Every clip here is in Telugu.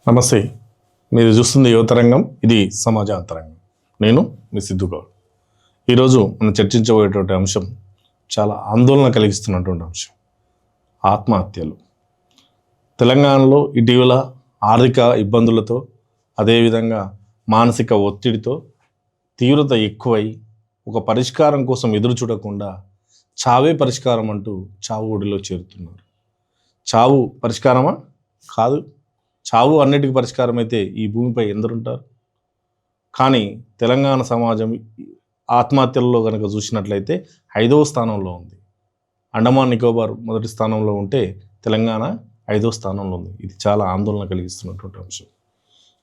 నమస్తే. మీరు చూస్తుంది యువతరంగం, ఇది సమాజ అంతరంగం. నేను మీ సిద్ధుగౌడ్. ఈరోజు మనం చర్చించబోయేటువంటి అంశం చాలా ఆందోళన కలిగిస్తున్నటువంటి అంశం, ఆత్మహత్యలు. తెలంగాణలో ఇటీవల ఆర్థిక ఇబ్బందులతో, అదేవిధంగా మానసిక ఒత్తిడితో తీవ్రత ఎక్కువై ఒక పరిష్కారం కోసం ఎదురు చూడకుండా చావే పరిష్కారం అంటూ చావు ఒడిలో చేరుతున్నారు. చావు పరిష్కారమా? కాదు. చావు అన్నిటికీ పరిష్కారం అయితే ఈ భూమిపై ఎందరుంటారు? కానీ తెలంగాణ సమాజం ఆత్మహత్యల్లో కనుక చూసినట్లయితే 5వ స్థానంలో ఉంది. అండమాన్ నికోబార్ మొదటి స్థానంలో ఉంటే తెలంగాణ 5వ స్థానంలో ఉంది. ఇది చాలా ఆందోళన కలిగిస్తున్నటువంటి అంశం.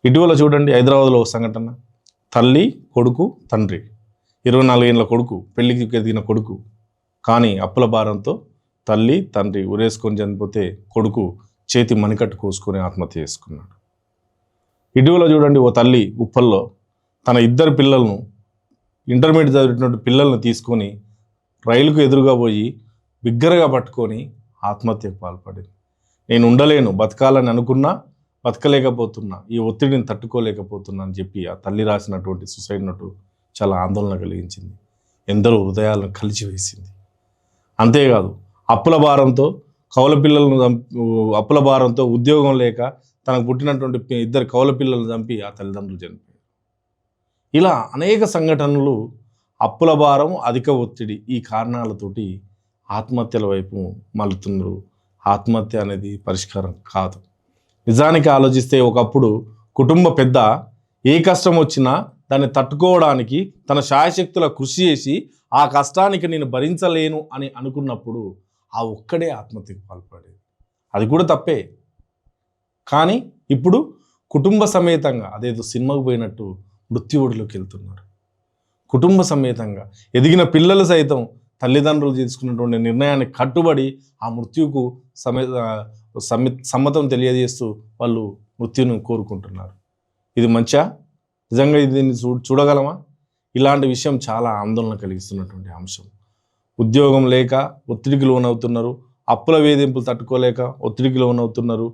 ఇటీవల చూడండి, హైదరాబాద్లో సంఘటన. తల్లి, కొడుకు, తండ్రి, 24 ఏళ్ళ కొడుకు, పెళ్లికి ఎదిగిన కొడుకు, కానీ అప్పుల భారంతో తల్లి తండ్రి ఉరేసుకొని చనిపోతే కొడుకు చేతి మణికట్టు కోసుకొని ఆత్మహత్య చేసుకున్నాడు. ఇటీవల చూడండి, ఓ తల్లి ఉప్పల్లో తన 2 పిల్లలను, ఇంటర్మీడియట్ చదివినటువంటి పిల్లలను తీసుకొని రైలుకు ఎదురుగా పోయి బిగ్గరగా పట్టుకొని ఆత్మహత్యకు పాల్పడింది. నేను ఉండలేను, బతకాలని అనుకున్నా బతకలేకపోతున్నా, ఈ ఒత్తిడిని తట్టుకోలేకపోతున్నా అని చెప్పి ఆ తల్లి రాసినటువంటి సూసైడ్ నోటు చాలా ఆందోళన కలిగించింది. ఎందరో హృదయాలను కలిచివేసింది. అంతేకాదు, అప్పుల భారంతో కౌల పిల్లలను అప్పుల భారంతో ఉద్యోగం లేక తనకు పుట్టినటువంటి 2 కౌల పిల్లలను చంపి ఆ తల్లిదండ్రులు చనిపోయారు. ఇలా అనేక సంఘటనలు, అప్పుల భారం, అధిక ఒత్తిడి, ఈ కారణాలతోటి ఆత్మహత్యల వైపు మళ్ళుతున్నారు. ఆత్మహత్య అనేది పరిష్కారం కాదు. నిజానికి ఆలోచిస్తే ఒకప్పుడు కుటుంబ పెద్ద ఏ కష్టం వచ్చినా దాన్ని తట్టుకోవడానికి తన శాయశక్తుల కృషి చేసి ఆ కష్టానికి నేను భరించలేను అని అనుకున్నప్పుడు ఆ ఒక్కడే ఆత్మహత్యకు పాల్పడేది. అది కూడా తప్పే. కానీ ఇప్పుడు కుటుంబ సమేతంగా అదేదో సినిమాకు పోయినట్టు మృత్యువుడిలోకి వెళ్తున్నారు. కుటుంబ సమేతంగా ఎదిగిన పిల్లలు సైతం తల్లిదండ్రులు తీసుకున్నటువంటి నిర్ణయాన్ని కట్టుబడి ఆ మృత్యువుకు సమ్మతం తెలియజేస్తూ వాళ్ళు మృత్యును కోరుకుంటున్నారు. ఇది మంచిగా? నిజంగా దీన్ని చూడగలమా? ఇలాంటి విషయం చాలా ఆందోళన కలిగిస్తున్నటువంటి అంశం. ఉద్యోగం లేక ఒత్తిడికి లోనవుతున్నారు, అప్పుల వేధింపులు తట్టుకోలేక ఒత్తిడికి లోనవుతున్నారు,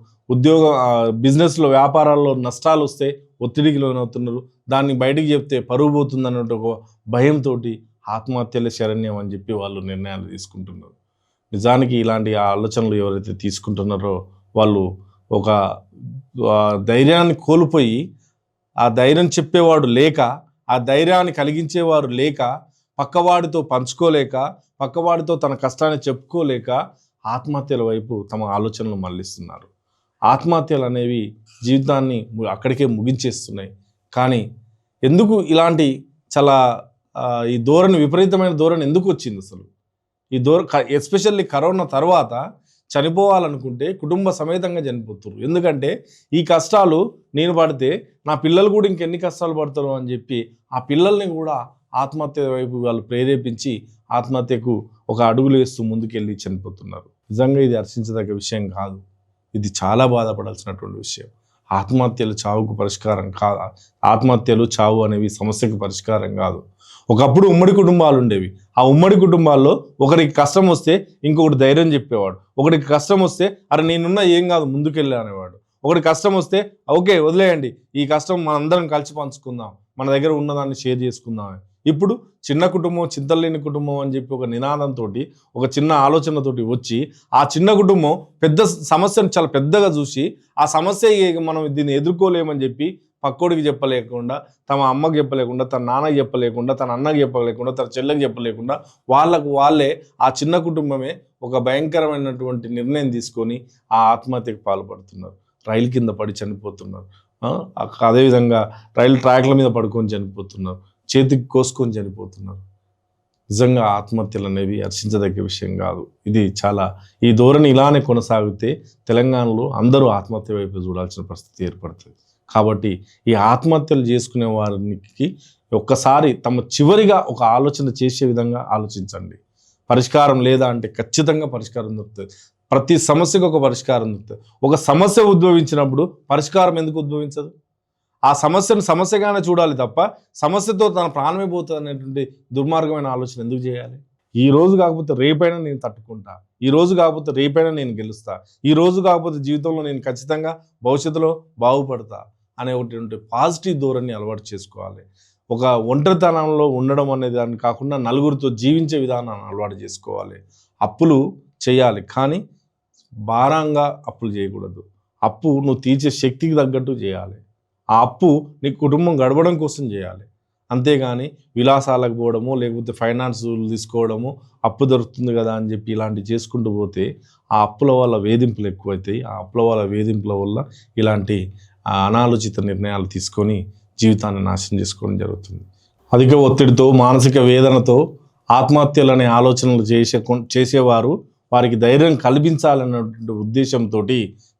బిజినెస్లో వ్యాపారాల్లో నష్టాలు వస్తే ఒత్తిడికి లోనవుతున్నారు, దాన్ని బయటికి చెప్తే పరువు పోతుందన్న ఒక భయంతో ఆత్మహత్యలే శరణ్యం అని చెప్పి వాళ్ళు నిర్ణయాలు తీసుకుంటున్నారు. నిజానికి ఇలాంటి ఆలోచనలు ఎవరైతే తీసుకుంటున్నారో వాళ్ళు ఒక ధైర్యాన్ని కోల్పోయి, ఆ ధైర్యం చెప్పేవాడు లేక, ఆ ధైర్యాన్ని కలిగించేవారు లేక, పక్కవాడితో పంచుకోలేక, పక్కవాడితో తన కష్టాన్ని చెప్పుకోలేక ఆత్మహత్యల వైపు తమ ఆలోచనలు మళ్ళిస్తున్నారు. ఆత్మహత్యలు అనేవి జీవితాన్ని అక్కడికే ముగించేస్తున్నాయి. కానీ ఎందుకు ఇలాంటి చాలా ఈ ధోరణి, విపరీతమైన ధోరణి ఎందుకు వచ్చింది అసలు? ఈ ఎస్పెషల్లీ కరోనా తర్వాత చనిపోవాలనుకుంటే కుటుంబ సమేతంగా చనిపోతున్నారు. ఎందుకంటే ఈ కష్టాలు నేను పడితే నా పిల్లలు కూడా ఇంకెన్ని కష్టాలు పడతారు అని చెప్పి ఆ పిల్లల్ని కూడా ఆత్మహత్య వైపు వాళ్ళు ప్రేరేపించి ఆత్మహత్యకు ఒక అడుగులు వేస్తూ ముందుకెళ్ళి చనిపోతున్నారు. నిజంగా ఇది హర్షించదగ్గ విషయం కాదు. ఇది చాలా బాధపడాల్సినటువంటి విషయం. ఆత్మహత్యలు చావుకు పరిష్కారం కాదు. ఆత్మహత్యలు, చావు అనేవి సమస్యకు పరిష్కారం కాదు. ఒకప్పుడు ఉమ్మడి కుటుంబాలు ఉండేవి. ఆ ఉమ్మడి కుటుంబాల్లో ఒకరికి కష్టం వస్తే ఇంకొకటి ధైర్యం చెప్పేవాడు. ఒకరికి కష్టం వస్తే అరే నేనున్నా, ఏం కాదు, ముందుకెళ్ళి అనేవాడు. ఒకటి కష్టం వస్తే ఓకే వదిలేయండి, ఈ కష్టం మనందరం కలిసి పంచుకుందాం, మన దగ్గర ఉన్నదాన్ని షేర్ చేసుకుందాం. ఇప్పుడు చిన్న కుటుంబం, చింతలేని కుటుంబం అని చెప్పి ఒక నినాదంతో, ఒక చిన్న ఆలోచనతోటి వచ్చి ఆ చిన్న కుటుంబం పెద్ద సమస్యను చాలా పెద్దగా చూసి ఆ సమస్య మనం దీన్ని ఎదుర్కోలేమని చెప్పి పక్కోడికి చెప్పలేకుండా, తమ అమ్మకి చెప్పలేకుండా, తన నాన్నకి చెప్పలేకుండా, తన అన్నకి చెప్పలేకుండా, తన చెల్లెకి చెప్పలేకుండా వాళ్ళే ఆ చిన్న కుటుంబమే ఒక భయంకరమైనటువంటి నిర్ణయం తీసుకొని ఆ ఆత్మహత్యకు పాల్పడుతున్నారు. రైలు కింద పడి చనిపోతున్నారు. అదేవిధంగా రైలు ట్రాక్ల మీద పడుకొని చనిపోతున్నారు, చేతికి కోసుకొని చనిపోతున్నారు. నిజంగా ఆత్మహత్యలు అనేవి హర్షించదగ్గ విషయం కాదు. ఇది చాలా, ఈ ధోరణి ఇలానే కొనసాగితే తెలంగాణలో అందరూ ఆత్మహత్య వైపు చూడాల్సిన పరిస్థితి ఏర్పడుతుంది. కాబట్టి ఈ ఆత్మహత్యలు చేసుకునే వారికి ఒక్కసారి తమ చివరిగా ఒక ఆలోచన చేసే విధంగా ఆలోచించండి. పరిష్కారం లేదా అంటే ఖచ్చితంగా పరిష్కారం దొరుకుతుంది. ప్రతి సమస్యకు ఒక పరిష్కారం దొరుకుతుంది. ఒక సమస్య ఉద్భవించినప్పుడు పరిష్కారం ఎందుకు ఉద్భవించదు? ఆ సమస్యను సమస్యగానే చూడాలి తప్ప సమస్యతో తన ప్రాణమే పోతుంది అనేటువంటి దుర్మార్గమైన ఆలోచన ఎందుకు చేయాలి? ఈ రోజు కాకపోతే రేపైనా నేను తట్టుకుంటా, ఈ రోజు కాకపోతే రేపైనా నేను గెలుస్తా, ఈ రోజు కాకపోతే జీవితంలో నేను ఖచ్చితంగా భవిష్యత్తులో బాగుపడతా అనేటువంటి పాజిటివ్ ధోరణి అలవాటు చేసుకోవాలి. ఒక ఒంటరితనంలో ఉండడం అనే దాన్ని కాకుండా నలుగురితో జీవించే విధానాన్ని అలవాటు చేసుకోవాలి. అప్పులు చేయాలి, కానీ భారంగా అప్పులు చేయకూడదు. అప్పు నువ్వు తీర్చే శక్తికి తగ్గట్టు చేయాలి. ఆ అప్పు నీ కుటుంబం గడవడం కోసం చేయాలి. అంతేగాని విలాసాలకు పోవడము, లేకపోతే ఫైనాన్స్ తీసుకోవడము, అప్పు దొరుకుతుంది కదా అని చెప్పి ఇలాంటివి చేసుకుంటూ పోతే ఆ అప్పుల వల్ల వేధింపులు ఎక్కువైతాయి. ఆ అప్పుల వల్ల వేధింపుల వల్ల ఇలాంటి అనాలోచిత నిర్ణయాలు తీసుకొని జీవితాన్ని నాశనం చేసుకోవడం జరుగుతుంది. అధిక ఒత్తిడితో, మానసిక వేదనతో ఆత్మహత్యలనే ఆలోచనలు చేసేవారు వారికి ధైర్యం కల్పించాలన్నటువంటి ఉద్దేశంతో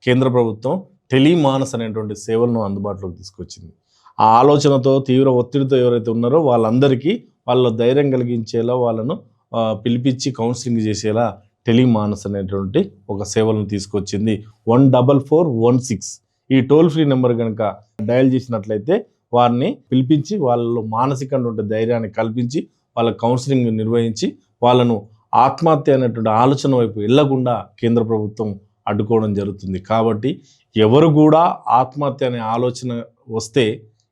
కేంద్ర ప్రభుత్వం టెలిమానస్ అనేటువంటి సేవలను అందుబాటులోకి తీసుకొచ్చింది. ఆ ఆలోచనతో, తీవ్ర ఒత్తిడితో ఎవరైతే ఉన్నారో వాళ్ళందరికీ వాళ్ళ ధైర్యం కలిగించేలా, వాళ్ళను పిలిపించి కౌన్సిలింగ్ చేసేలా టెలిమానస్ అనేటువంటి ఒక సేవలను తీసుకొచ్చింది. 14416 ఈ టోల్ ఫ్రీ నెంబర్ కనుక డయల్ చేసినట్లయితే వారిని పిలిపించి వాళ్ళలో మానసికమైనటువంటి ధైర్యాన్ని కల్పించి వాళ్ళ కౌన్సిలింగ్ నిర్వహించి వాళ్ళను ఆత్మహత్య అనేటువంటి ఆలోచన వైపు వెళ్ళకుండా కేంద్ర ప్రభుత్వం అడ్డుకోవడం జరుగుతుంది. కాబట్టి ఎవరు కూడా ఆత్మహత్య అనే ఆలోచన వస్తే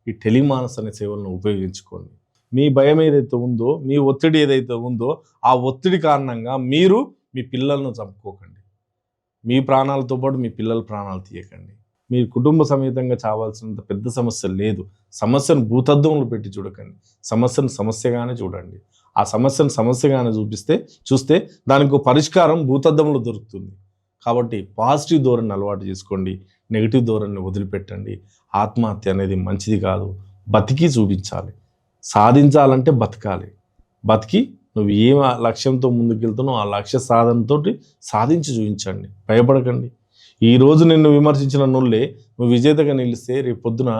ఈ టెలిమానస్ అనే సేవలను ఉపయోగించుకోండి. మీ భయం ఏదైతే ఉందో, మీ ఒత్తిడి ఏదైతే ఉందో, ఆ ఒత్తిడి కారణంగా మీరు మీ పిల్లలను చంపుకోకండి. మీ ప్రాణాలతో పాటు మీ పిల్లల ప్రాణాలు తీయకండి. మీ కుటుంబ సమేతంగా చావాల్సినంత పెద్ద సమస్య లేదు. సమస్యను భూతద్దంలో పెట్టి చూడకండి, సమస్యను సమస్యగానే చూడండి. ఆ సమస్యను సమస్యగానే చూస్తే దానికి పరిష్కారం భూతద్దంలో దొరుకుతుంది. కాబట్టి పాజిటివ్ ధోరణిని అలవాటు చేసుకోండి, నెగిటివ్ ధోరణిని వదిలిపెట్టండి. ఆత్మహత్య అనేది మంచిది కాదు. బతికి చూపించాలి. సాధించాలంటే బతకాలి. బతికి నువ్వు ఏ లక్ష్యంతో ముందుకెళ్తున్నావు ఆ లక్ష్య సాధనతో సాధించి చూపించండి. భయపడకండి. ఈరోజు నిన్ను విమర్శించిన నువ్వులే నువ్వు విజేతగా నిలిస్తే రేపు పొద్దున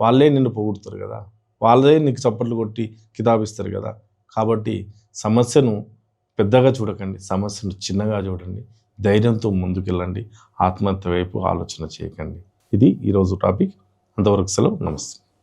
వాళ్ళే నిన్ను పొగుడుతారు కదా, వాళ్ళే నీకు చప్పట్లు కొట్టి కితాబిస్తారు కదా. కాబట్టి సమస్యను పెద్దగా చూడకండి, సమస్యను చిన్నగా చూడండి. ధైర్యంతో ముందుకెళ్ళండి. ఆత్మహత్య వైపు ఆలోచన చేయకండి. ఇది ఈరోజు టాపిక్. అంతవరకు సెలవు. నమస్తే.